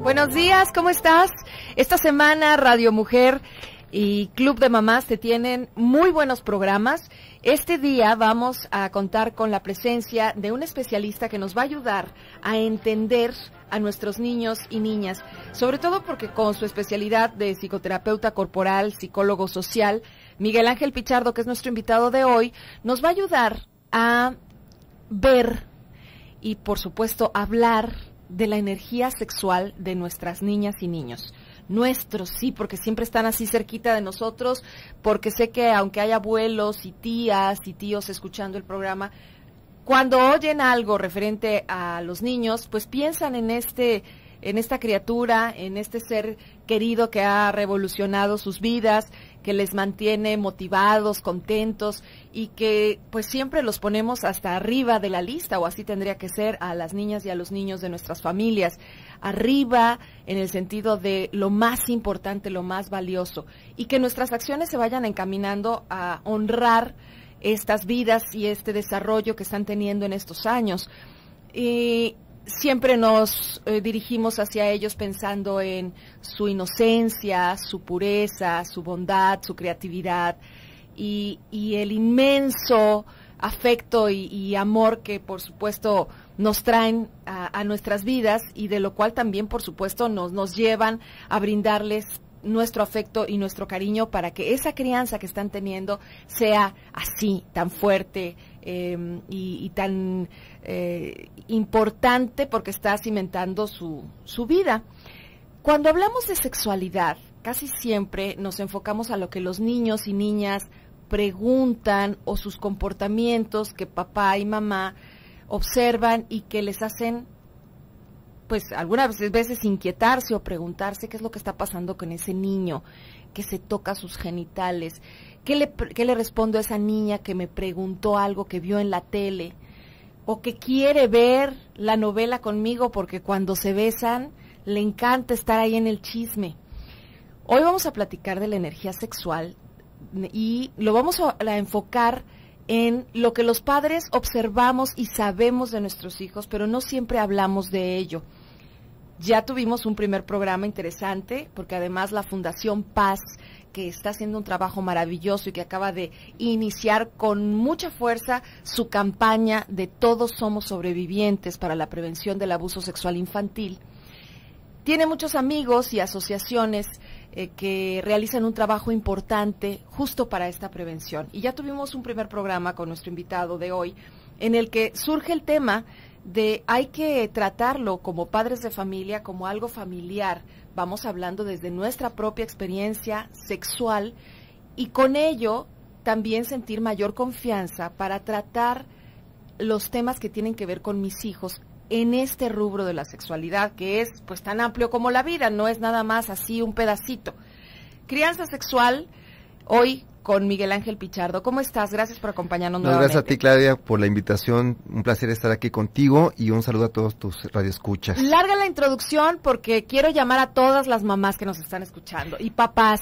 Buenos días, ¿cómo estás? Esta semana Radio Mujer y Club de Mamás te tienen muy buenos programas. Este día vamos a contar con la presencia de un especialista que nos va a ayudar a entender a nuestros niños y niñas, sobre todo porque con su especialidad de psicoterapeuta corporal, psicólogo social, Miguel Ángel Pichardo, que es nuestro invitado de hoy, nos va a ayudar a ver y, por supuesto, hablar de la energía sexual de nuestras niñas y niños. Nuestros, sí, porque siempre están así cerquita de nosotros, porque sé que aunque hay abuelos y tías y tíos escuchando el programa, cuando oyen algo referente a los niños, pues piensan en esta criatura, en este ser querido que ha revolucionado sus vidas, que les mantiene motivados, contentos y que pues siempre los ponemos hasta arriba de la lista, o así tendría que ser, a las niñas y a los niños de nuestras familias, arriba en el sentido de lo más importante, lo más valioso, y que nuestras acciones se vayan encaminando a honrar estas vidas y este desarrollo que están teniendo en estos años. Y siempre nos dirigimos hacia ellos pensando en su inocencia, su pureza, su bondad, su creatividad y el inmenso afecto y amor que por supuesto nos traen a nuestras vidas, y de lo cual también por supuesto nos llevan a brindarles nuestro afecto y nuestro cariño para que esa crianza que están teniendo sea así, tan fuerte y tan importante, porque está cimentando su vida. Cuando hablamos de sexualidad, casi siempre nos enfocamos a lo que los niños y niñas preguntan, o sus comportamientos que papá y mamá observan y que les hacen pues algunas veces inquietarse o preguntarse qué es lo que está pasando con ese niño que se toca sus genitales. ¿Qué le respondo a esa niña que me preguntó algo que vio en la tele, o que quiere ver la novela conmigo porque cuando se besan le encanta estar ahí en el chisme? Hoy vamos a platicar de la energía sexual y lo vamos a enfocar en lo que los padres observamos y sabemos de nuestros hijos, pero no siempre hablamos de ello. Ya tuvimos un primer programa interesante, porque además la Fundación Paz, que está haciendo un trabajo maravilloso y que acaba de iniciar con mucha fuerza su campaña de Todos Somos Sobrevivientes para la prevención del abuso sexual infantil, tiene muchos amigos y asociaciones que realizan un trabajo importante justo para esta prevención. Y ya tuvimos un primer programa con nuestro invitado de hoy, en el que surge el tema de hay que tratarlo como padres de familia, como algo familiar. Vamos hablando desde nuestra propia experiencia sexual, y con ello también sentir mayor confianza para tratar los temas que tienen que ver con mis hijos en este rubro de la sexualidad, que es pues tan amplio como la vida, no es nada más así un pedacito. Crianza sexual, hoy con Miguel Ángel Pichardo. ¿Cómo estás? Gracias por acompañarnos nuevamente. Gracias a ti, Claudia, por la invitación. Un placer estar aquí contigo y un saludo a todos tus radioescuchas. Larga la introducción porque quiero llamar a todas las mamás que nos están escuchando y papás.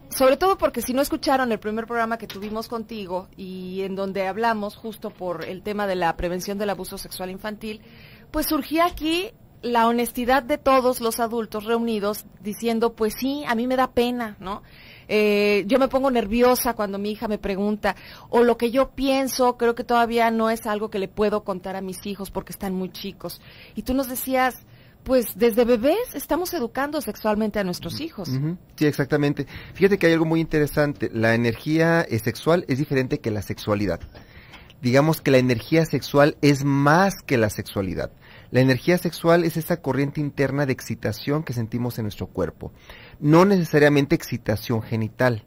Sobre todo porque si no escucharon el primer programa que tuvimos contigo y en donde hablamos justo por el tema de la prevención del abuso sexual infantil, pues surgía aquí la honestidad de todos los adultos reunidos diciendo, pues sí, a mí me da pena, ¿no? Yo me pongo nerviosa cuando mi hija me pregunta, o lo que yo pienso, creo que todavía no es algo que le puedo contar a mis hijos porque están muy chicos. Y tú nos decías, pues desde bebés estamos educando sexualmente a nuestros hijos. Sí, exactamente. Fíjate que hay algo muy interesante. La energía sexual es diferente que la sexualidad. Digamos que la energía sexual es más que la sexualidad. La energía sexual es esa corriente interna de excitación que sentimos en nuestro cuerpo. No necesariamente excitación genital.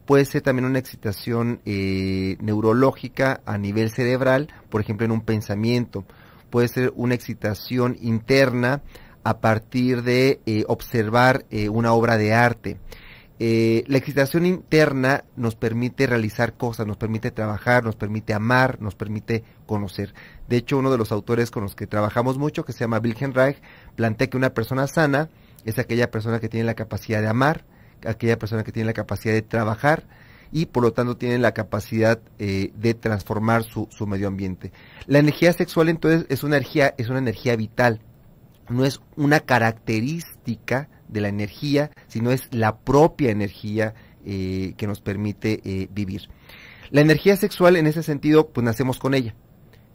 Puede ser también una excitación neurológica a nivel cerebral, por ejemplo en un pensamiento. Puede ser una excitación interna a partir de observar una obra de arte. La excitación interna nos permite realizar cosas, nos permite trabajar, nos permite amar, nos permite conocer. De hecho, uno de los autores con los que trabajamos mucho, que se llama Wilhelm Reich, plantea que una persona sana es aquella persona que tiene la capacidad de amar, aquella persona que tiene la capacidad de trabajar y por lo tanto tiene la capacidad de transformar su medio ambiente. La energía sexual entonces es una energía vital. no es una característica de la energía, sino es la propia energía que nos permite vivir. La energía sexual, en ese sentido, pues nacemos con ella.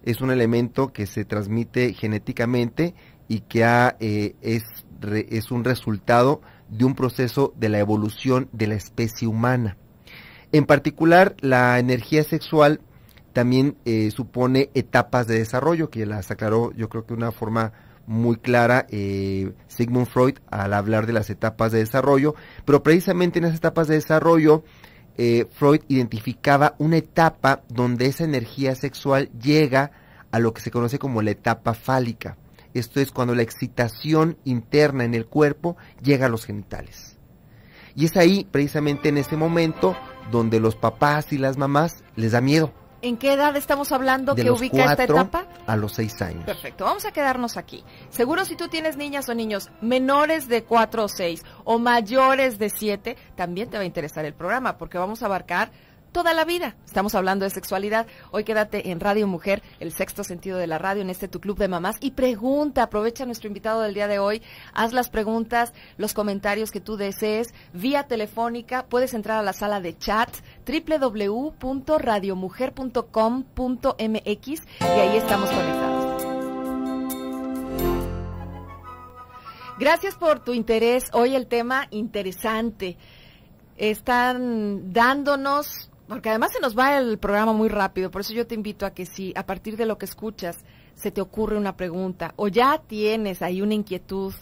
Es un elemento que se transmite genéticamente y que es un resultado de un proceso de la evolución de la especie humana. En particular, la energía sexual también supone etapas de desarrollo, que las aclaró yo creo que de una forma muy clara Sigmund Freud al hablar de las etapas de desarrollo, pero precisamente en esas etapas de desarrollo Freud identificaba una etapa donde esa energía sexual llega a lo que se conoce como la etapa fálica. Esto es cuando la excitación interna en el cuerpo llega a los genitales. Y es ahí, precisamente en ese momento, donde los papás y las mamás les da miedo. ¿En qué edad estamos hablando De que los ubica esta 4 etapa? a los 6 años. Perfecto, vamos a quedarnos aquí. Seguro si tú tienes niñas o niños menores de 4 o 6 o mayores de 7, también te va a interesar el programa porque vamos a abarcar toda la vida. Estamos hablando de sexualidad. Hoy quédate en Radio Mujer, el sexto sentido de la radio, en tu club de mamás. Y pregunta, aprovecha a nuestro invitado del día de hoy, haz las preguntas, los comentarios que tú desees, vía telefónica. Puedes entrar a la sala de chat www.radiomujer.com.mx y ahí estamos conectados. Gracias por tu interés. Hoy el tema interesante. Están dándonos, porque además se nos va el programa muy rápido, por eso yo te invito a que si a partir de lo que escuchas se te ocurre una pregunta o ya tienes ahí una inquietud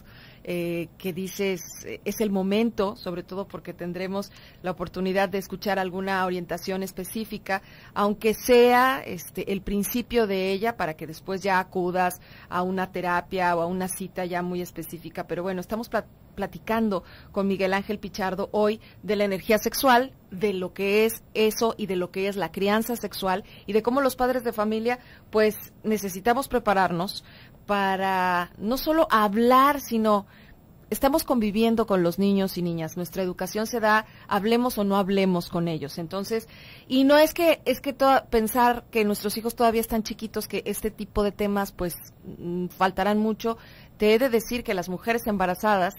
que dices es el momento, sobre todo porque tendremos la oportunidad de escuchar alguna orientación específica, aunque sea el principio de ella, para que después ya acudas a una terapia o a una cita ya muy específica. Pero bueno, estamos platicando con Miguel Ángel Pichardo hoy de la energía sexual, de lo que es eso y de lo que es la crianza sexual y de cómo los padres de familia pues necesitamos prepararnos para no solo hablar, sino estamos conviviendo con los niños y niñas. Nuestra educación se da, hablemos o no hablemos con ellos. Entonces, y no es que pensar que nuestros hijos todavía están chiquitos, que este tipo de temas pues faltarán mucho. Te he de decir que las mujeres embarazadas,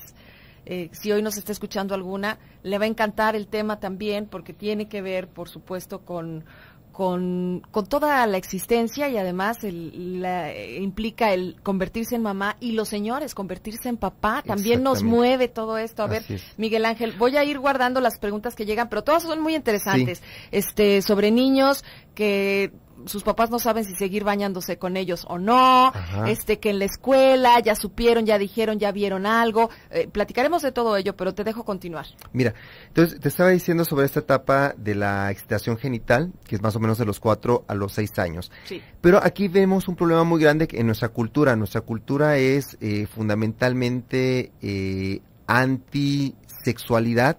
si hoy nos está escuchando alguna, le va a encantar el tema también, porque tiene que ver, por supuesto, con toda la existencia y además implica el convertirse en mamá y los señores convertirse en papá. También nos mueve todo esto. A ver, Miguel Ángel, voy a ir guardando las preguntas que llegan, pero todas son muy interesantes. Sí. Sobre niños que sus papás no saben si seguir bañándose con ellos o no. Ajá. Que en la escuela ya supieron, ya dijeron, ya vieron algo. Platicaremos de todo ello, pero te dejo continuar. Mira, entonces te estaba diciendo sobre esta etapa de la excitación genital, que es más o menos de los 4 a los 6 años. Sí. Pero aquí vemos un problema muy grande en nuestra cultura. Nuestra cultura es fundamentalmente antisexualidad,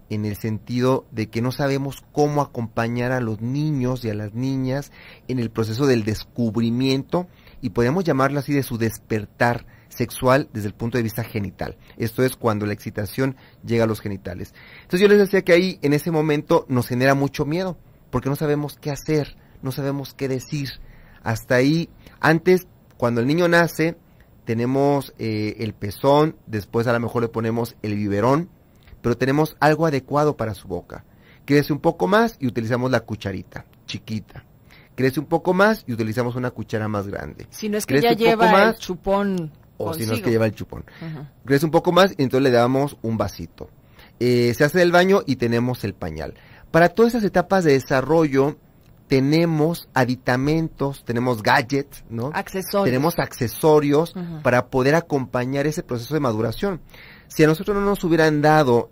en el sentido de que no sabemos cómo acompañar a los niños y a las niñas en el proceso del descubrimiento, y podemos llamarlo así, de su despertar sexual desde el punto de vista genital. Esto es cuando la excitación llega a los genitales. Entonces yo les decía que ahí, en ese momento, nos genera mucho miedo, porque no sabemos qué hacer, no sabemos qué decir. Hasta ahí, antes, cuando el niño nace, tenemos el pezón, después a lo mejor le ponemos el biberón, pero tenemos algo adecuado para su boca. Crece un poco más y utilizamos la cucharita chiquita. Crece un poco más y utilizamos una cuchara más grande. Si no es que ya lleva el chupón o consigo. Si no es que lleva el chupón. Crece un poco más y entonces le damos un vasito. Se hace el baño y tenemos el pañal. Para todas esas etapas de desarrollo tenemos aditamentos, tenemos gadgets, ¿no? Accesorios. Tenemos accesorios para poder acompañar ese proceso de maduración. Si a nosotros no nos hubieran dado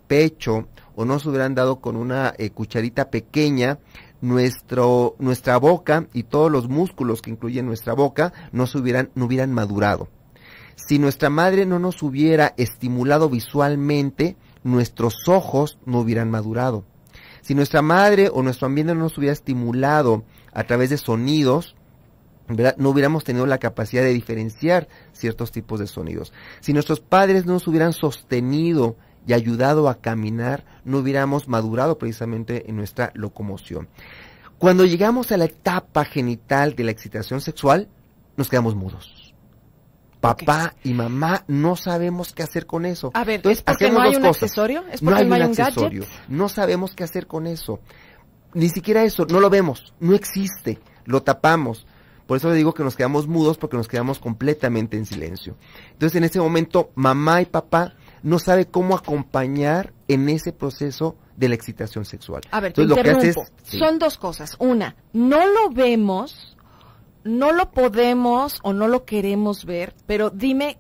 pecho o no nos hubieran dado con una cucharita pequeña, nuestra boca y todos los músculos que incluyen nuestra boca no hubieran madurado. Si nuestra madre no nos hubiera estimulado visualmente, nuestros ojos no hubieran madurado. Si nuestra madre o nuestro ambiente no nos hubiera estimulado a través de sonidos, ¿verdad?, no hubiéramos tenido la capacidad de diferenciar ciertos tipos de sonidos. Si nuestros padres no nos hubieran sostenido y ayudado a caminar, no hubiéramos madurado precisamente en nuestra locomoción. Cuando llegamos a la etapa genital de la excitación sexual, nos quedamos mudos. papá y mamá no sabemos qué hacer con eso. A ver, entonces, ¿es porque hacemos no hay dos un cosas. accesorio? ¿Es porque no hay un accesorio. gadget? No sabemos qué hacer con eso. Ni siquiera eso, no lo vemos, no existe, lo tapamos. Por eso le digo que nos quedamos mudos, porque nos quedamos completamente en silencio. Entonces, en ese momento, mamá y papá no saben cómo acompañar en ese proceso de la excitación sexual. A ver, entonces, te interrumpo. lo que haces, sí. Son dos cosas. Una, no lo vemos, no lo podemos o no lo queremos ver, pero dime,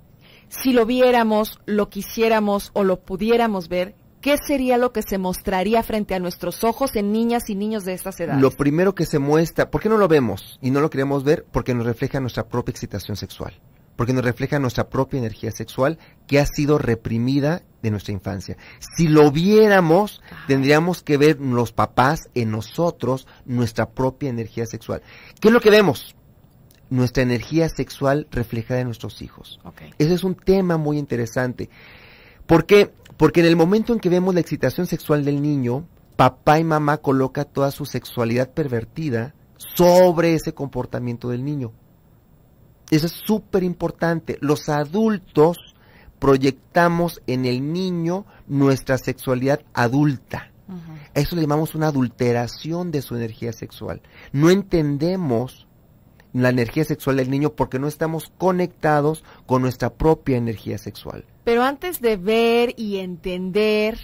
si lo viéramos, lo quisiéramos o lo pudiéramos ver, ¿qué sería lo que se mostraría frente a nuestros ojos en niñas y niños de estas edades? Lo primero que se muestra, ¿por qué no lo vemos y no lo queremos ver? Porque nos refleja nuestra propia excitación sexual, porque nos refleja nuestra propia energía sexual que ha sido reprimida de nuestra infancia. Si lo viéramos, tendríamos que ver los papás en nosotros nuestra propia energía sexual. ¿Qué es lo que vemos? Nuestra energía sexual reflejada en nuestros hijos. Okay. Ese es un tema muy interesante. ¿Por qué? Porque en el momento en que vemos la excitación sexual del niño, papá y mamá colocan toda su sexualidad pervertida sobre ese comportamiento del niño. Eso es súper importante. Los adultos proyectamos en el niño nuestra sexualidad adulta. A eso le llamamos una adulteración de su energía sexual. No entendemos la energía sexual del niño porque no estamos conectados con nuestra propia energía sexual. Pero antes de ver y entender,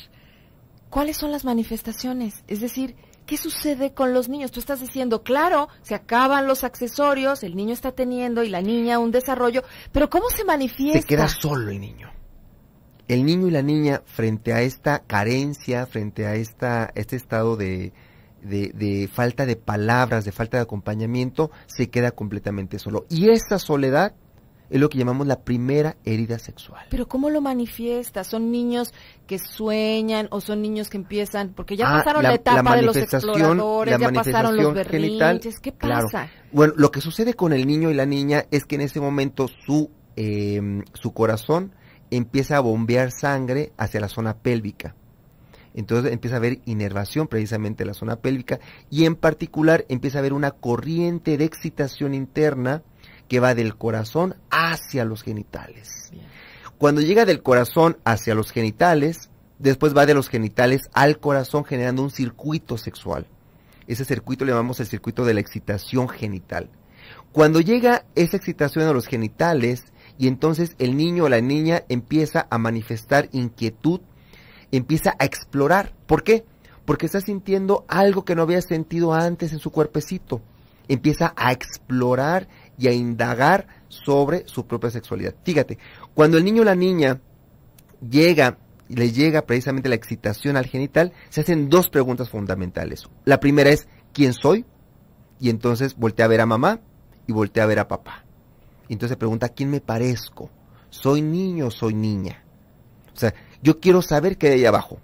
¿cuáles son las manifestaciones? Es decir, ¿qué sucede con los niños? Tú estás diciendo, claro, se acaban los accesorios, el niño está teniendo y la niña un desarrollo, pero ¿cómo se manifiesta? Se queda solo el niño. El niño y la niña, frente a esta carencia, frente a este estado de falta de palabras, de falta de acompañamiento, se queda completamente solo. Y esa soledad es lo que llamamos la primera herida sexual. Pero ¿cómo lo manifiesta? ¿Son niños que sueñan o son niños que empiezan? Porque ya pasaron la etapa de los exploradores, ya pasaron los berrinches. ¿Qué pasa? Claro. Bueno, lo que sucede con el niño y la niña es que en ese momento su corazón empieza a bombear sangre hacia la zona pélvica. Entonces empieza a haber inervación precisamente en la zona pélvica y en particular empieza a haber una corriente de excitación interna que va del corazón hacia los genitales. Bien. Cuando llega del corazón hacia los genitales, después va de los genitales al corazón generando un circuito sexual. Ese circuito le llamamos el circuito de la excitación genital. Cuando llega esa excitación a los genitales y entonces el niño o la niña empieza a manifestar inquietud, empieza a explorar. ¿Por qué? Porque está sintiendo algo que no había sentido antes en su cuerpecito. Empieza a explorar y a indagar sobre su propia sexualidad. Fíjate, cuando el niño o la niña le llega precisamente la excitación al genital, se hacen dos preguntas fundamentales. La primera es, ¿quién soy? Y entonces voltea a ver a mamá y voltea a ver a papá. Y entonces pregunta, ¿a quién me parezco? ¿Soy niño o soy niña? O sea, yo quiero saber qué hay ahí abajo.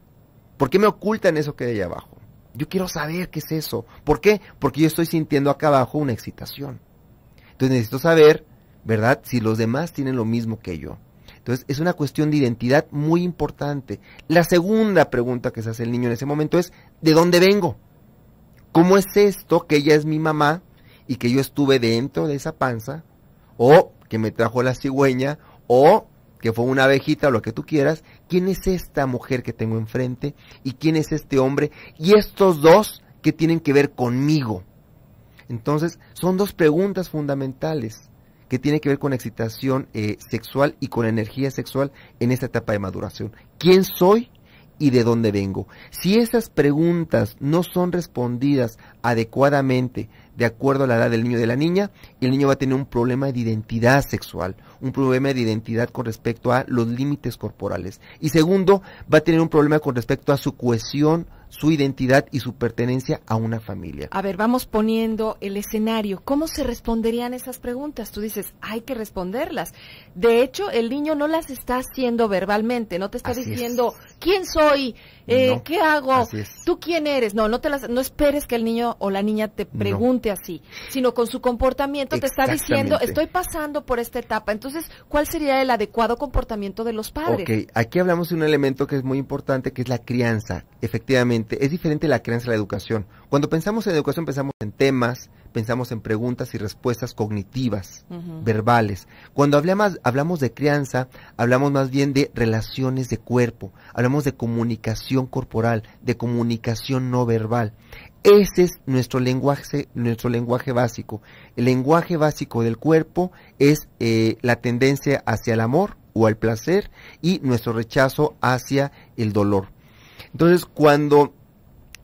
¿Por qué me ocultan eso que hay ahí abajo? Yo quiero saber qué es eso. ¿Por qué? Porque yo estoy sintiendo acá abajo una excitación. Entonces necesito saber, ¿verdad?, si los demás tienen lo mismo que yo. Entonces es una cuestión de identidad muy importante. La segunda pregunta que se hace el niño en ese momento es, ¿de dónde vengo? ¿Cómo es esto que ella es mi mamá y que yo estuve dentro de esa panza? O que me trajo la cigüeña, o que fue una abejita o lo que tú quieras. ¿Quién es esta mujer que tengo enfrente? ¿Y quién es este hombre? Y estos dos, ¿qué tienen que ver conmigo? Entonces, son dos preguntas fundamentales que tienen que ver con excitación sexual y con energía sexual en esta etapa de maduración. ¿Quién soy y de dónde vengo? Si esas preguntas no son respondidas adecuadamente de acuerdo a la edad del niño y de la niña, el niño va a tener un problema de identidad sexual, un problema de identidad con respecto a los límites corporales. Y segundo, va a tener un problema con respecto a su cohesión, su identidad y su pertenencia a una familia. A ver, vamos poniendo el escenario. ¿Cómo se responderían esas preguntas? Tú dices, hay que responderlas. De hecho, el niño no las está haciendo verbalmente, no te está diciendo, ¿quién soy? No, ¿qué hago? ¿Tú quién eres? No esperes que el niño o la niña te pregunte así, sino con su comportamiento te está diciendo, estoy pasando por esta etapa. Entonces, ¿cuál sería el adecuado comportamiento de los padres? Ok, aquí hablamos de un elemento que es muy importante, que es la crianza. Efectivamente, es diferente la crianza a la educación. Cuando pensamos en educación, pensamos en temas, pensamos en preguntas y respuestas cognitivas, verbales. Cuando hablamos de crianza, hablamos más bien de relaciones de cuerpo, hablamos de comunicación corporal, de comunicación no verbal. Ese es nuestro lenguaje básico. El lenguaje básico del cuerpo es la tendencia hacia el amor o al placer y nuestro rechazo hacia el dolor. Entonces, cuando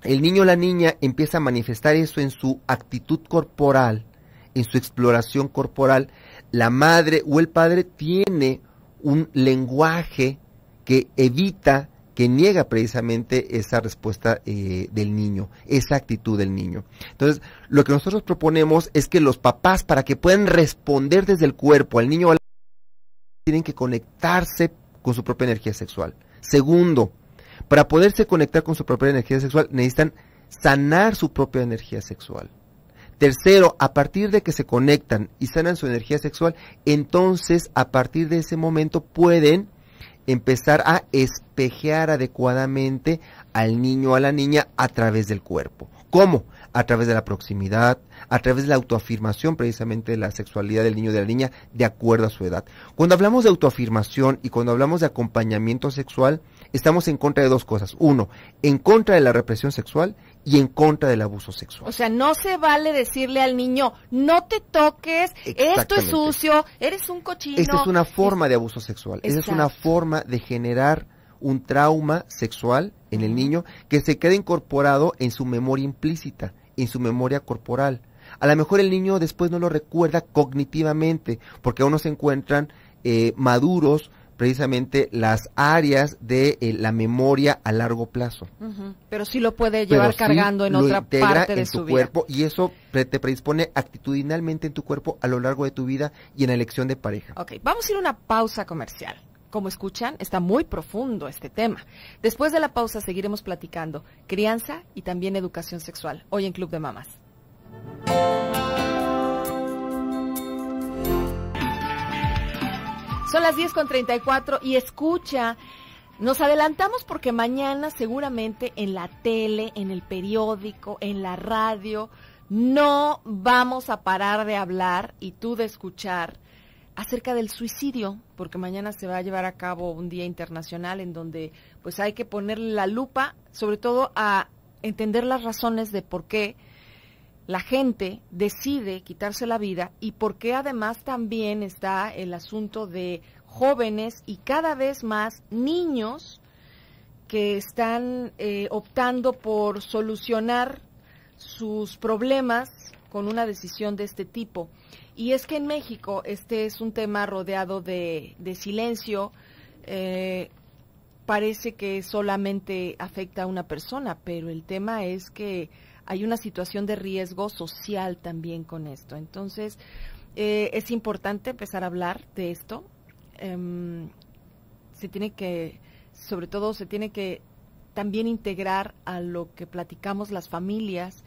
el niño o la niña empieza a manifestar eso en su actitud corporal, en su exploración corporal, la madre o el padre tiene un lenguaje que evita, que niega precisamente esa respuesta del niño, esa actitud del niño. Entonces, lo que nosotros proponemos es que los papás, para que puedan responder desde el cuerpo al niño o a la niña, tienen que conectarse con su propia energía sexual. Segundo, para poderse conectar con su propia energía sexual, necesitan sanar su propia energía sexual. Tercero, a partir de que se conectan y sanan su energía sexual, entonces a partir de ese momento pueden empezar a espejear adecuadamente al niño o a la niña a través del cuerpo. ¿Cómo? A través de la proximidad, a través de la autoafirmación precisamente de la sexualidad del niño o de la niña de acuerdo a su edad. Cuando hablamos de autoafirmación y cuando hablamos de acompañamiento sexual, estamos en contra de dos cosas. Uno, en contra de la represión sexual y en contra del abuso sexual. O sea, no se vale decirle al niño, no te toques, esto es sucio, eres un cochino. Esa es una forma de abuso sexual. Esa es una forma de generar un trauma sexual en el niño que se queda incorporado en su memoria implícita, en su memoria corporal. A lo mejor el niño después no lo recuerda cognitivamente, porque aún no se encuentran maduros precisamente las áreas de la memoria a largo plazo. Pero sí lo puede llevar cargando en otra parte de su vida. Cuerpo, y eso te predispone actitudinalmente en tu cuerpo a lo largo de tu vida y en la elección de pareja. Ok, vamos a ir a una pausa comercial. Como escuchan, está muy profundo este tema. Después de la pausa seguiremos platicando crianza y también educación sexual, hoy en Club de Mamás. Son las 10:34 y escucha, nos adelantamos porque mañana seguramente en la tele, en el periódico, en la radio, no vamos a parar de hablar y tú de escuchar acerca del suicidio, porque mañana se va a llevar a cabo un día internacional en donde pues hay que ponerle la lupa, sobre todo a entender las razones de por qué la gente decide quitarse la vida y por qué además también está el asunto de jóvenes y cada vez más niños que están optando por solucionar sus problemas con una decisión de este tipo. Y es que en México este es un tema rodeado de silencio, parece que solamente afecta a una persona, pero el tema es que hay una situación de riesgo social también con esto. Entonces, es importante empezar a hablar de esto. Sobre todo se tiene que también integrar a lo que platicamos las familias.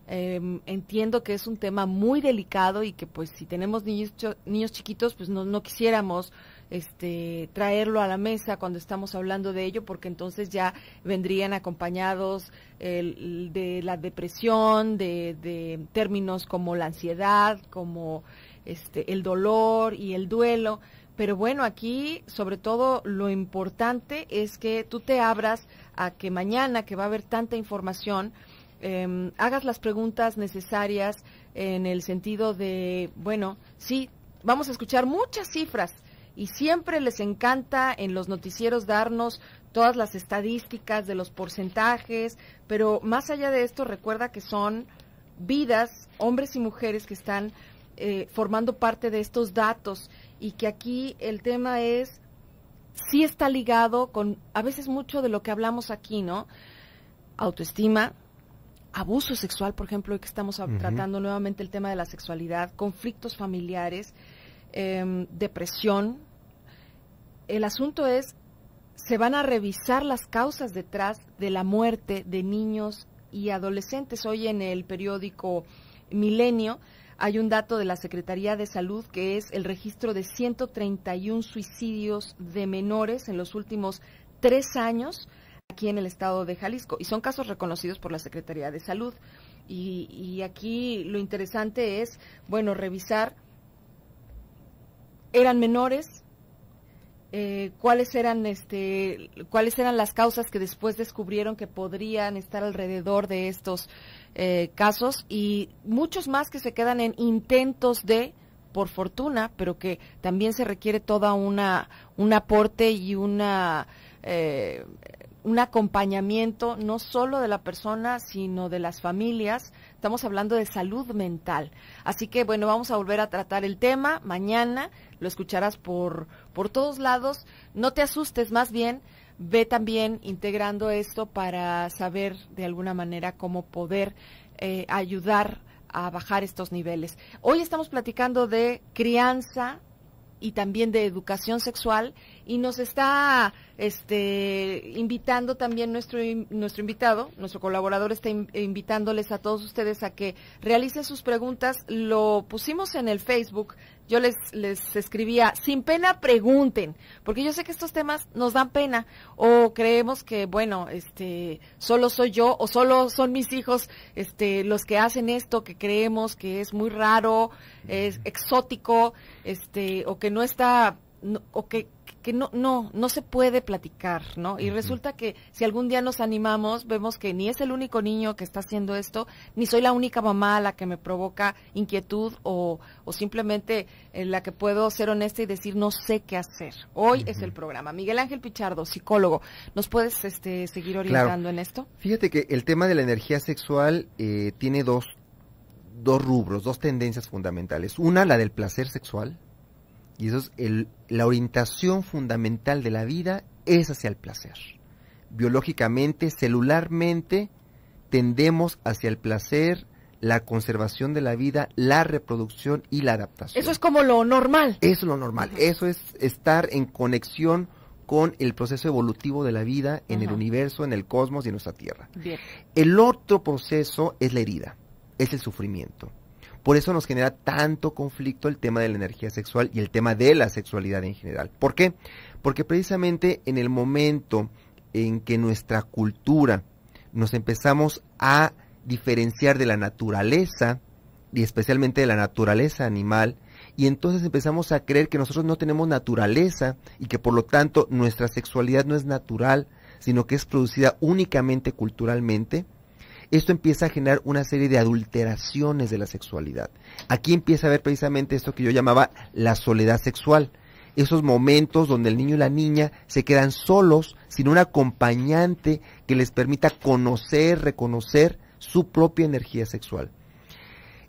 Entiendo que es un tema muy delicado y que pues si tenemos niños chiquitos pues no quisiéramos traerlo a la mesa cuando estamos hablando de ello, porque entonces ya vendrían acompañados de la depresión, de términos como la ansiedad, como el dolor y el duelo. Pero bueno, aquí sobre todo lo importante es que tú te abras a que mañana, que va a haber tanta información, hagas las preguntas necesarias en el sentido de, bueno, sí, vamos a escuchar muchas cifras y siempre les encanta en los noticieros darnos todas las estadísticas de los porcentajes, pero más allá de esto recuerda que son vidas, hombres y mujeres que están formando parte de estos datos y que aquí el tema es, sí está ligado con a veces mucho de lo que hablamos aquí, ¿no? Autoestima, abuso sexual, por ejemplo, hoy que estamos tratando nuevamente el tema de la sexualidad, conflictos familiares, depresión. El asunto es, se van a revisar las causas detrás de la muerte de niños y adolescentes. Hoy en el periódico Milenio hay un dato de la Secretaría de Salud que es el registro de 131 suicidios de menores en los últimos 3 años aquí en el estado de Jalisco, y son casos reconocidos por la Secretaría de Salud. Y aquí lo interesante es, bueno, revisar, ¿eran menores? ¿Cuáles eran las causas que después descubrieron que podrían estar alrededor de estos casos? Y muchos más que se quedan en intentos de, por fortuna, pero que también se requiere toda un aporte y un acompañamiento, no solo de la persona, sino de las familias. Estamos hablando de salud mental. Así que, bueno, vamos a volver a tratar el tema mañana. Lo escucharás por todos lados. No te asustes, más bien, ve también integrando esto para saber de alguna manera cómo poder ayudar a bajar estos niveles. Hoy estamos platicando de crianza y también de educación sexual, y nos está invitando también nuestro invitado, nuestro colaborador está invitándoles a todos ustedes a que realicen sus preguntas. Lo pusimos en el Facebook, yo les escribía, sin pena pregunten, porque yo sé que estos temas nos dan pena, o creemos que, bueno, solo soy yo, o solo son mis hijos los que hacen esto, que creemos que es muy raro, es exótico, o que no está, o que no se puede platicar, ¿no? Y resulta que si algún día nos animamos, vemos que ni es el único niño que está haciendo esto, ni soy la única mamá a la que me provoca inquietud, o simplemente la que puedo ser honesta y decir no sé qué hacer. Hoy es el programa. Miguel Ángel Pichardo, psicólogo, ¿nos puedes seguir orientando en esto? Fíjate que el tema de la energía sexual tiene dos rubros, dos tendencias fundamentales. Una, la del placer sexual, y eso es la orientación fundamental de la vida es hacia el placer. Biológicamente, celularmente, tendemos hacia el placer, la conservación de la vida, la reproducción y la adaptación. Eso es como lo normal. Eso es lo normal. Eso es estar en conexión con el proceso evolutivo de la vida en el universo, en el cosmos y en nuestra Tierra. Bien. El otro proceso es la herida, es el sufrimiento. Por eso nos genera tanto conflicto el tema de la energía sexual y el tema de la sexualidad en general. ¿Por qué? Porque precisamente en el momento en que nuestra cultura nos empezamos a diferenciar de la naturaleza, y especialmente de la naturaleza animal, y entonces empezamos a creer que nosotros no tenemos naturaleza y que por lo tanto nuestra sexualidad no es natural, sino que es producida únicamente culturalmente, esto empieza a generar una serie de adulteraciones de la sexualidad. Aquí empieza a haber precisamente esto que yo llamaba la soledad sexual. Esos momentos donde el niño y la niña se quedan solos, sin un acompañante que les permita conocer, reconocer su propia energía sexual.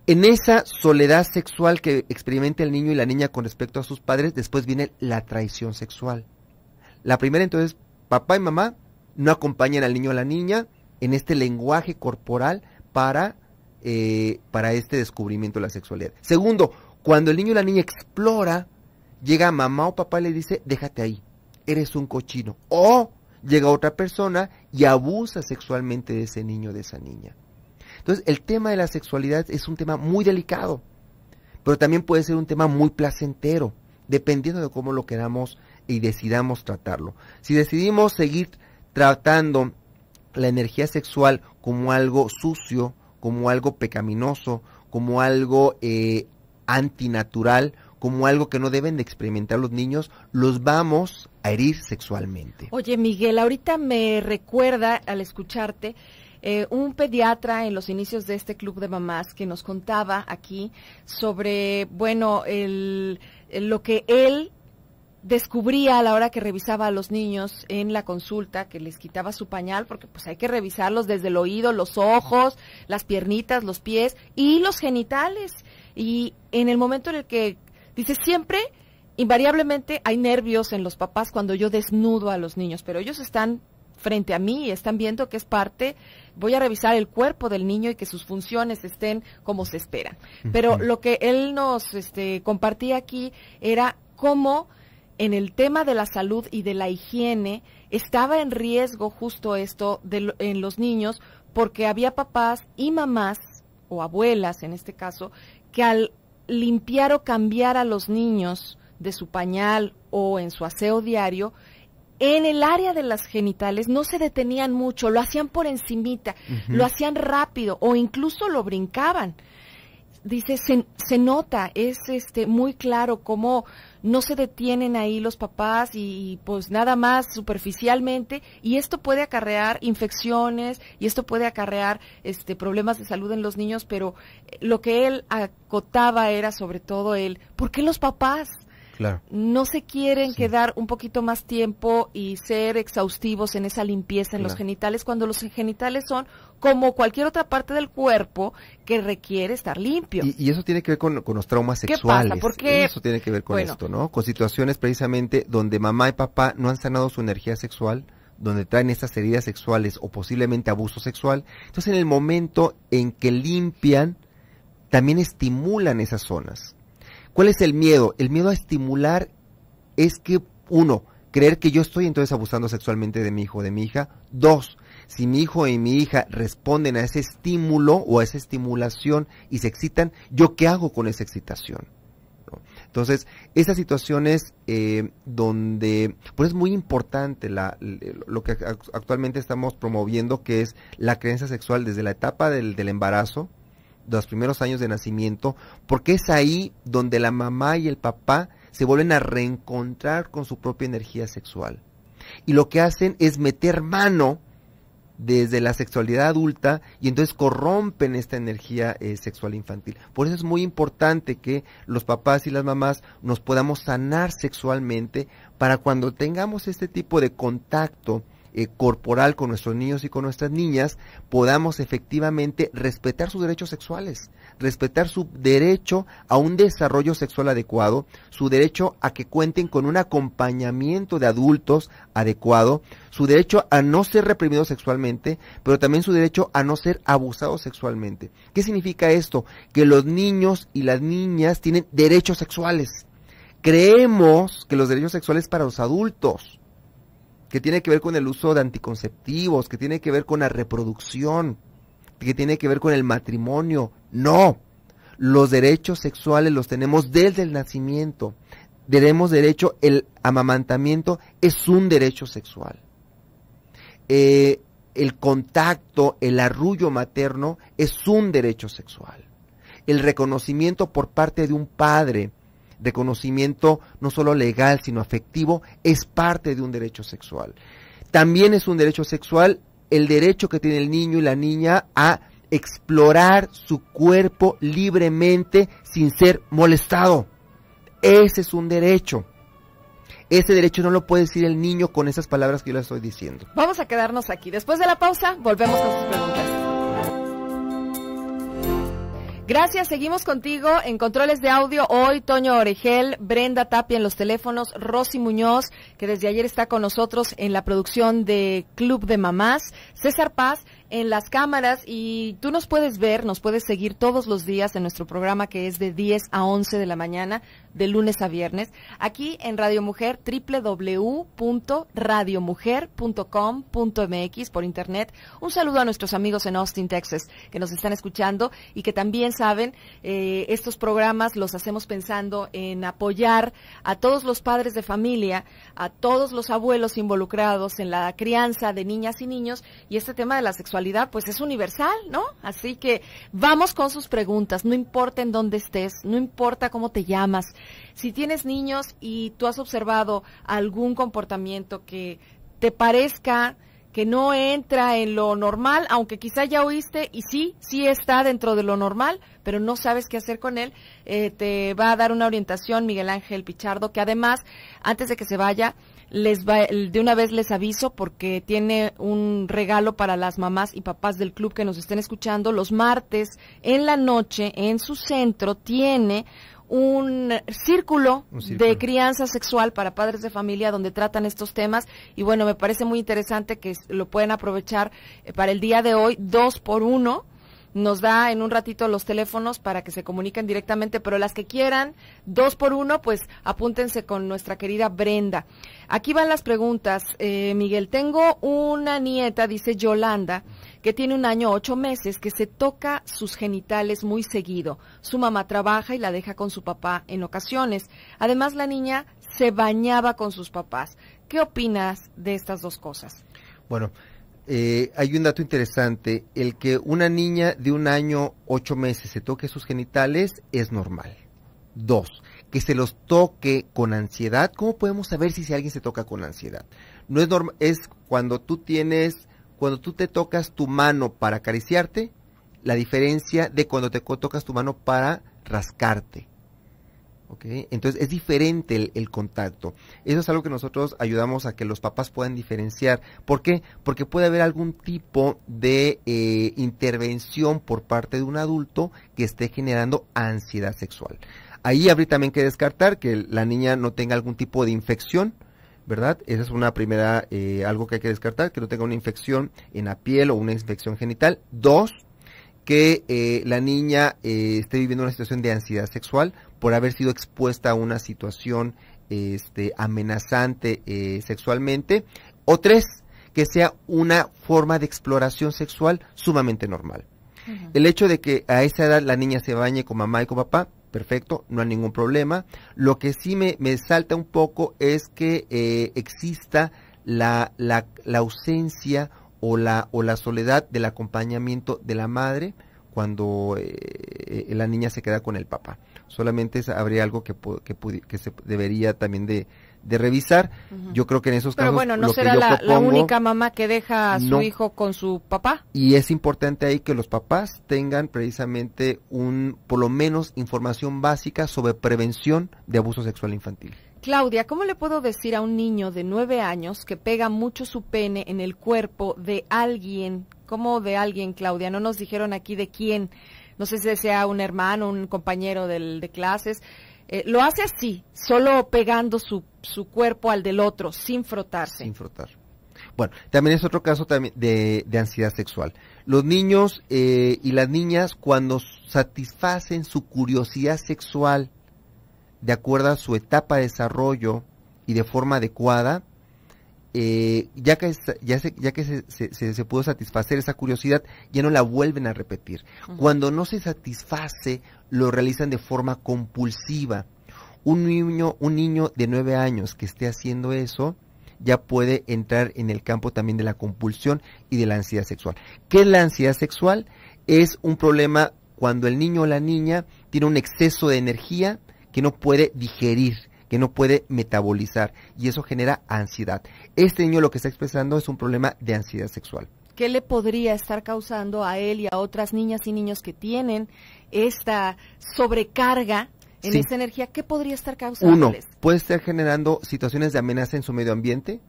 En esa soledad sexual que experimenta el niño y la niña con respecto a sus padres, después viene la traición sexual. La primera, entonces, papá y mamá no acompañan al niño o a la niña en este lenguaje corporal para este descubrimiento de la sexualidad. Segundo, cuando el niño y la niña explora, llega mamá o papá y le dice, déjate ahí, eres un cochino. O llega otra persona y abusa sexualmente de ese niño o de esa niña. Entonces, el tema de la sexualidad es un tema muy delicado, pero también puede ser un tema muy placentero, dependiendo de cómo lo queramos y decidamos tratarlo. Si decidimos seguir tratando la energía sexual como algo sucio, como algo pecaminoso, como algo antinatural, como algo que no deben de experimentar los niños, los vamos a herir sexualmente. Oye, Miguel, ahorita me recuerda al escucharte un pediatra en los inicios de este club de mamás que nos contaba aquí sobre, bueno, lo que él descubría a la hora que revisaba a los niños en la consulta, que les quitaba su pañal, porque pues hay que revisarlos desde el oído, los ojos, las piernitas, los pies y los genitales. Y en el momento en el que, dice, siempre, invariablemente hay nervios en los papás cuando yo desnudo a los niños, pero ellos están frente a mí y están viendo que es parte, voy a revisar el cuerpo del niño y que sus funciones estén como se esperan. Pero lo que él nos compartía aquí era cómo en el tema de la salud y de la higiene estaba en riesgo justo esto en los niños, porque había papás y mamás, o abuelas en este caso, que al limpiar o cambiar a los niños de su pañal o en su aseo diario, en el área de las genitales no se detenían mucho, lo hacían por encimita, lo hacían rápido o incluso lo brincaban. Dice, se nota, es muy claro cómo no se detienen ahí los papás y pues nada más superficialmente, y esto puede acarrear infecciones y esto puede acarrear problemas de salud en los niños, pero lo que él acotaba era sobre todo ¿por qué los papás no se quieren quedar un poquito más tiempo y ser exhaustivos en esa limpieza en los genitales, cuando los genitales son como cualquier otra parte del cuerpo que requiere estar limpio? Y eso tiene que ver con los traumas sexuales. ¿Qué pasa? Porque eso tiene que ver con esto, ¿no? Con situaciones precisamente donde mamá y papá no han sanado su energía sexual, donde traen estas heridas sexuales o posiblemente abuso sexual. Entonces, en el momento en que limpian, también estimulan esas zonas. ¿Cuál es el miedo? El miedo a estimular es que, 1, creer que yo estoy entonces abusando sexualmente de mi hijo o de mi hija. 2, si mi hijo y mi hija responden a ese estímulo o a esa estimulación y se excitan, ¿yo qué hago con esa excitación? ¿No? Entonces, esas situaciones donde, pues es muy importante lo que actualmente estamos promoviendo, que es la creencia sexual desde la etapa del embarazo, de los primeros años de nacimiento, porque es ahí donde la mamá y el papá se vuelven a reencontrar con su propia energía sexual. Y lo que hacen es meter mano desde la sexualidad adulta y entonces corrompen esta energía sexual infantil. Por eso es muy importante que los papás y las mamás nos podamos sanar sexualmente para cuando tengamos este tipo de contacto corporal con nuestros niños y con nuestras niñas, podamos efectivamente respetar sus derechos sexuales, respetar su derecho a un desarrollo sexual adecuado, su derecho a que cuenten con un acompañamiento de adultos adecuado, su derecho a no ser reprimidos sexualmente, pero también su derecho a no ser abusados sexualmente. ¿Qué significa esto? Que los niños y las niñas tienen derechos sexuales. Creemos que los derechos sexuales para los adultos, que tiene que ver con el uso de anticonceptivos, que tiene que ver con la reproducción, que tiene que ver con el matrimonio. No, los derechos sexuales los tenemos desde el nacimiento. Tenemos derecho, el amamantamiento es un derecho sexual. El contacto, el arrullo materno es un derecho sexual. El reconocimiento por parte de un padre, reconocimiento no solo legal, sino afectivo, es parte de un derecho sexual. También es un derecho sexual el derecho que tiene el niño y la niña a explorar su cuerpo libremente sin ser molestado. Ese es un derecho. Ese derecho no lo puede decir el niño con esas palabras que yo le estoy diciendo. Vamos a quedarnos aquí. Después de la pausa, volvemos con sus preguntas. Gracias, seguimos contigo en controles de audio. Hoy Toño Oregel, Brenda Tapia en los teléfonos, Rosy Muñoz, que desde ayer está con nosotros en la producción de Club de Mamás, César Paz en las cámaras, y tú nos puedes ver, nos puedes seguir todos los días en nuestro programa, que es de 10 a 11 de la mañana, de lunes a viernes, aquí en Radio Mujer, www.radiomujer.com.mx, por internet. Un saludo a nuestros amigos en Austin, Texas, que nos están escuchando y que también saben, estos programas los hacemos pensando en apoyar a todos los padres de familia, a todos los abuelos involucrados en la crianza de niñas y niños, y este tema de la sexualidad pues es universal, ¿no? Así que vamos con sus preguntas, no importa en dónde estés, no importa cómo te llamas. Si tienes niños y tú has observado algún comportamiento que te parezca que no entra en lo normal, aunque quizá ya oíste y sí está dentro de lo normal, pero no sabes qué hacer con él, te va a dar una orientación Miguel Ángel Pichardo, que además, antes de que se vaya, de una vez les aviso, porque tiene un regalo para las mamás y papás del club que nos estén escuchando. Los martes en la noche, en su centro, tiene un círculo de crianza sexual para padres de familia donde tratan estos temas, y bueno, me parece muy interesante que lo pueden aprovechar para el día de hoy, 2x1. Nos da en un ratito los teléfonos para que se comuniquen directamente, pero las que quieran 2x1, pues apúntense con nuestra querida Brenda. Aquí van las preguntas, Miguel. Tengo una nieta, dice Yolanda, que tiene 1 año 8 meses, que se toca sus genitales muy seguido. Su mamá trabaja y la deja con su papá en ocasiones. Además, la niña se bañaba con sus papás. ¿Qué opinas de estas dos cosas? Bueno, hay un dato interesante, el que una niña de 1 año, 8 meses se toque sus genitales es normal. 2, que se los toque con ansiedad. ¿Cómo podemos saber si alguien se toca con ansiedad? No es normal, es cuando tú te tocas tu mano para acariciarte, la diferencia de cuando te tocas tu mano para rascarte. ¿Okay? Entonces es diferente el contacto. Eso es algo que nosotros ayudamos a que los papás puedan diferenciar. ¿Por qué? Porque puede haber algún tipo de intervención por parte de un adulto que esté generando ansiedad sexual. Ahí habría también que descartar que la niña no tenga algún tipo de infección, ¿verdad? Esa es una primera, algo que hay que descartar, que no tenga una infección en la piel o una infección genital. 2, que la niña esté viviendo una situación de ansiedad sexual por haber sido expuesta a una situación amenazante sexualmente. O 3, que sea una forma de exploración sexual sumamente normal. Uh-huh. El hecho de que a esa edad la niña se bañe con mamá y con papá, perfecto, no hay ningún problema. Lo que sí me salta un poco es que exista la ausencia o la soledad del acompañamiento de la madre cuando la niña se queda con el papá. Solamente habría algo que se debería también de revisar. Uh-huh. Yo creo que en esos casos... Pero bueno, ¿no será la única mamá que deja a su hijo con su papá? Y es importante ahí que los papás tengan precisamente por lo menos información básica sobre prevención de abuso sexual infantil. Claudia, ¿cómo le puedo decir a un niño de 9 años que pega mucho su pene en el cuerpo de alguien? ¿Cómo de alguien, Claudia? No nos dijeron aquí de quién. No sé si sea un hermano, un compañero de clases. Lo hace así, solo pegando su cuerpo al del otro, sin frotarse. Sin frotar. Bueno, también es otro caso también de ansiedad sexual. Los niños y las niñas, cuando satisfacen su curiosidad sexual de acuerdo a su etapa de desarrollo y de forma adecuada, ya que se pudo satisfacer esa curiosidad, ya no la vuelven a repetir. Uh-huh. Cuando no se satisface, lo realizan de forma compulsiva. Un niño de 9 años que esté haciendo eso, ya puede entrar en el campo también de la compulsión y de la ansiedad sexual. ¿Qué es la ansiedad sexual? Es un problema cuando el niño o la niña tiene un exceso de energía que no puede digerir, que no puede metabolizar, y eso genera ansiedad. Este niño lo que está expresando es un problema de ansiedad sexual. ¿Qué le podría estar causando a él y a otras niñas y niños que tienen esta sobrecarga en esa energía? ¿Qué podría estar causándoles? 1, puede estar generando situaciones de amenaza en su medio ambiente,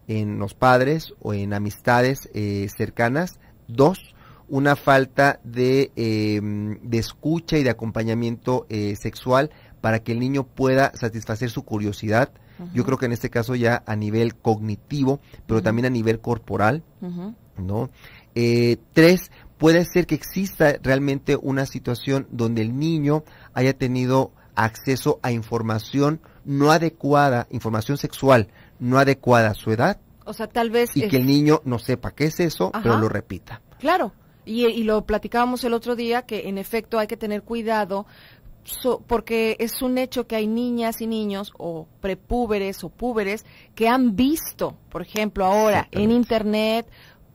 en los padres o en amistades cercanas. 2, una falta de escucha y de acompañamiento sexual para que el niño pueda satisfacer su curiosidad. Uh-huh. Yo creo que en este caso ya a nivel cognitivo, pero uh-huh. también a nivel corporal, uh-huh. ¿no? 3, puede ser que exista realmente una situación donde el niño haya tenido acceso a información no adecuada, información sexual no adecuada a su edad. O sea, tal vez... Y que el niño no sepa qué es eso, ajá. pero lo repita. Claro, y lo platicábamos el otro día, que en efecto hay que tener cuidado, porque es un hecho que hay niñas y niños o prepúberes o púberes que han visto, por ejemplo, ahora en internet,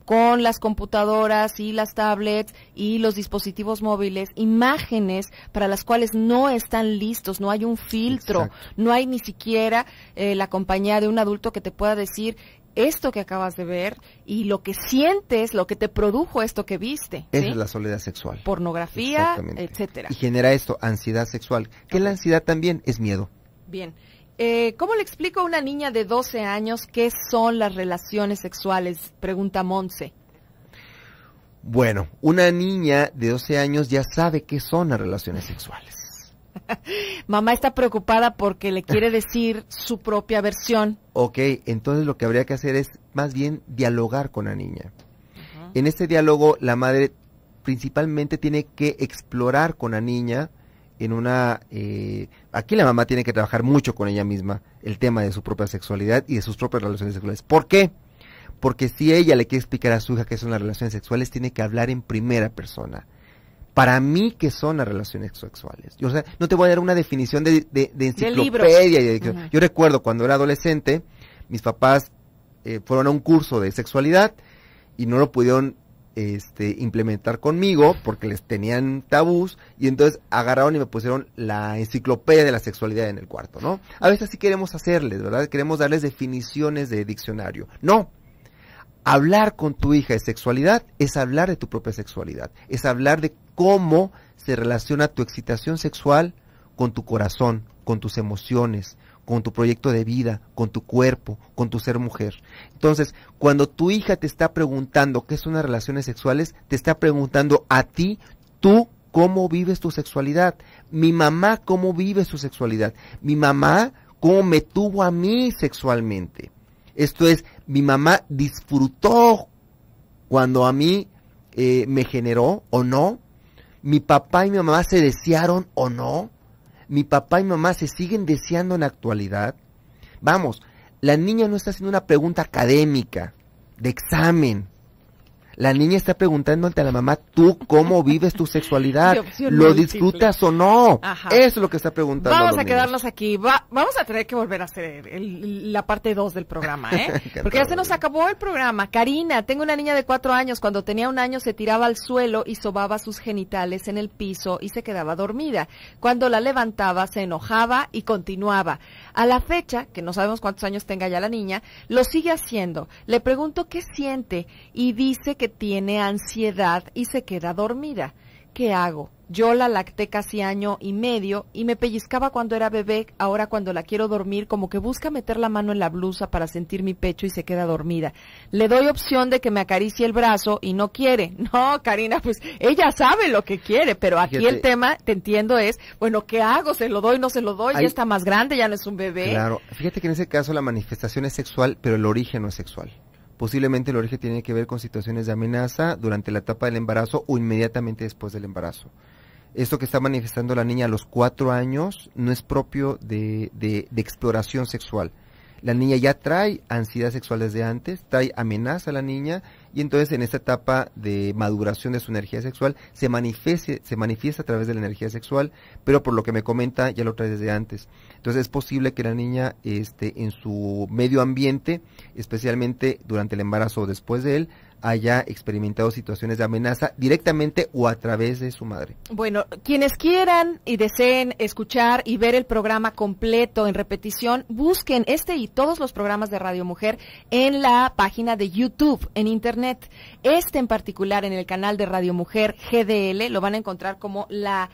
con las computadoras y las tablets y los dispositivos móviles, imágenes para las cuales no están listos, no hay un filtro, exacto. No hay ni siquiera la compañía de un adulto que te pueda decir esto que acabas de ver y lo que sientes, lo que te produjo esto que viste. Esa ¿sí? es la soledad sexual. Pornografía, etcétera. Y genera esto, ansiedad sexual. Que la ansiedad también es miedo. Bien. ¿Cómo le explico a una niña de 12 años qué son las relaciones sexuales? Pregunta Monse. Bueno, una niña de 12 años ya sabe qué son las relaciones sexuales. Mamá está preocupada porque le quiere decir su propia versión. Ok, entonces lo que habría que hacer es más bien dialogar con la niña. Uh-huh. En este diálogo la madre principalmente tiene que explorar con la niña en una... aquí la mamá tiene que trabajar mucho con ella misma el tema de su propia sexualidad y de sus propias relaciones sexuales. ¿Por qué? Porque si ella le quiere explicar a su hija qué son las relaciones sexuales, tiene que hablar en primera persona. Para mí, ¿qué son las relaciones sexuales? Yo, o sea, no te voy a dar una definición de enciclopedia. Uh-huh. Yo recuerdo cuando era adolescente, mis papás fueron a un curso de sexualidad y no lo pudieron implementar conmigo porque les tenían tabús, y entonces agarraron y me pusieron la enciclopedia de la sexualidad en el cuarto, ¿no? A veces sí queremos hacerles, ¿verdad? Queremos darles definiciones de diccionario. No. Hablar con tu hija de sexualidad es hablar de tu propia sexualidad, es hablar de cómo se relaciona tu excitación sexual con tu corazón, con tus emociones, con tu proyecto de vida, con tu cuerpo, con tu ser mujer. Entonces, cuando tu hija te está preguntando qué son las relaciones sexuales, te está preguntando a ti, tú, cómo vives tu sexualidad. Mi mamá, cómo vive su sexualidad. Mi mamá, cómo me tuvo a mí sexualmente. Esto es, mi mamá disfrutó cuando a mí me generó o no. Mi papá y mi mamá se desearon o no. Mi papá y mi mamá se siguen deseando en la actualidad. Vamos, la niña no está haciendo una pregunta académica, de examen. La niña está preguntando ante la mamá, ¿tú cómo vives tu sexualidad? ¿Lo disfrutas o no? Ajá. Eso es lo que está preguntando. Vamos a quedarnos aquí. Vamos a tener que volver a hacer la parte 2 del programa, ¿eh? Porque ya se nos acabó el programa. Karina, tengo una niña de 4 años. Cuando tenía 1 año se tiraba al suelo y sobaba sus genitales en el piso y se quedaba dormida. Cuando la levantaba se enojaba y continuaba. A la fecha, que no sabemos cuántos años tenga ya la niña, lo sigue haciendo. Le pregunto qué siente y dice que tiene ansiedad y se queda dormida. ¿Qué hago? Yo la lacté casi 1 año y medio y me pellizcaba cuando era bebé. Ahora cuando la quiero dormir, como que busca meter la mano en la blusa para sentir mi pecho y se queda dormida. Le doy opción de que me acaricie el brazo y no quiere. No, Karina, pues ella sabe lo que quiere, pero aquí el tema, te entiendo, es, bueno, ¿qué hago? ¿Se lo doy? ¿No se lo doy? Ya está más grande, ya no es un bebé. Claro, fíjate que en ese caso la manifestación es sexual, pero el origen no es sexual. Posiblemente el origen tiene que ver con situaciones de amenaza durante la etapa del embarazo o inmediatamente después del embarazo. Esto que está manifestando la niña a los 4 años no es propio de exploración sexual. La niña ya trae ansiedad sexual desde antes, trae amenaza a la niña, y entonces en esta etapa de maduración de su energía sexual se manifiesta a través de la energía sexual, pero por lo que me comenta ya lo trae desde antes. Entonces es posible que la niña en su medio ambiente, especialmente durante el embarazo o después de él, haya experimentado situaciones de amenaza directamente o a través de su madre. Bueno, quienes quieran y deseen escuchar y ver el programa completo en repetición, busquen este y todos los programas de Radio Mujer en la página de YouTube, en internet. Este en particular en el canal de Radio Mujer GDL lo van a encontrar como la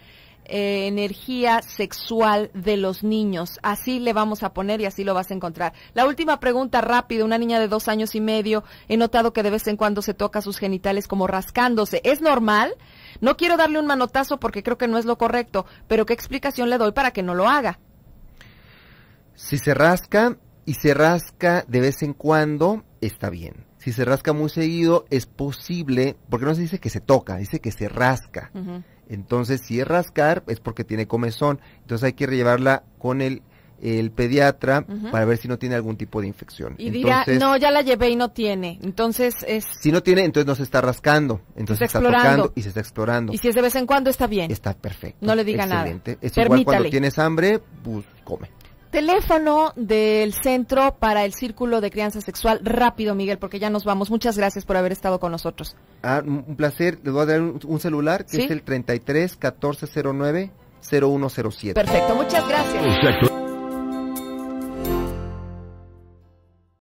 energía sexual de los niños. Así le vamos a poner y así lo vas a encontrar. La última pregunta rápido. Una niña de 2 años y medio, he notado que de vez en cuando se toca sus genitales como rascándose. ¿Es normal? No quiero darle un manotazo porque creo que no es lo correcto, pero ¿qué explicación le doy para que no lo haga? Si se rasca y se rasca de vez en cuando, está bien. Si se rasca muy seguido, es posible, porque no se dice que se toca, dice que se rasca. Entonces, si es rascar, es porque tiene comezón. Entonces hay que llevarla con el pediatra para ver si no tiene algún tipo de infección. Y dirá, no, ya la llevé y no tiene. Entonces es... Si no tiene, entonces no se está rascando. Entonces se está tocando y se está explorando. Y si es de vez en cuando, está bien. Está perfecto. No le diga nada. Es igual cuando tienes hambre, pues come. Teléfono del Centro para el Círculo de Crianza Sexual. Rápido, Miguel, porque ya nos vamos. Muchas gracias por haber estado con nosotros. Un placer. Les voy a dar un celular que es el 33 1409 0107. Perfecto, muchas gracias.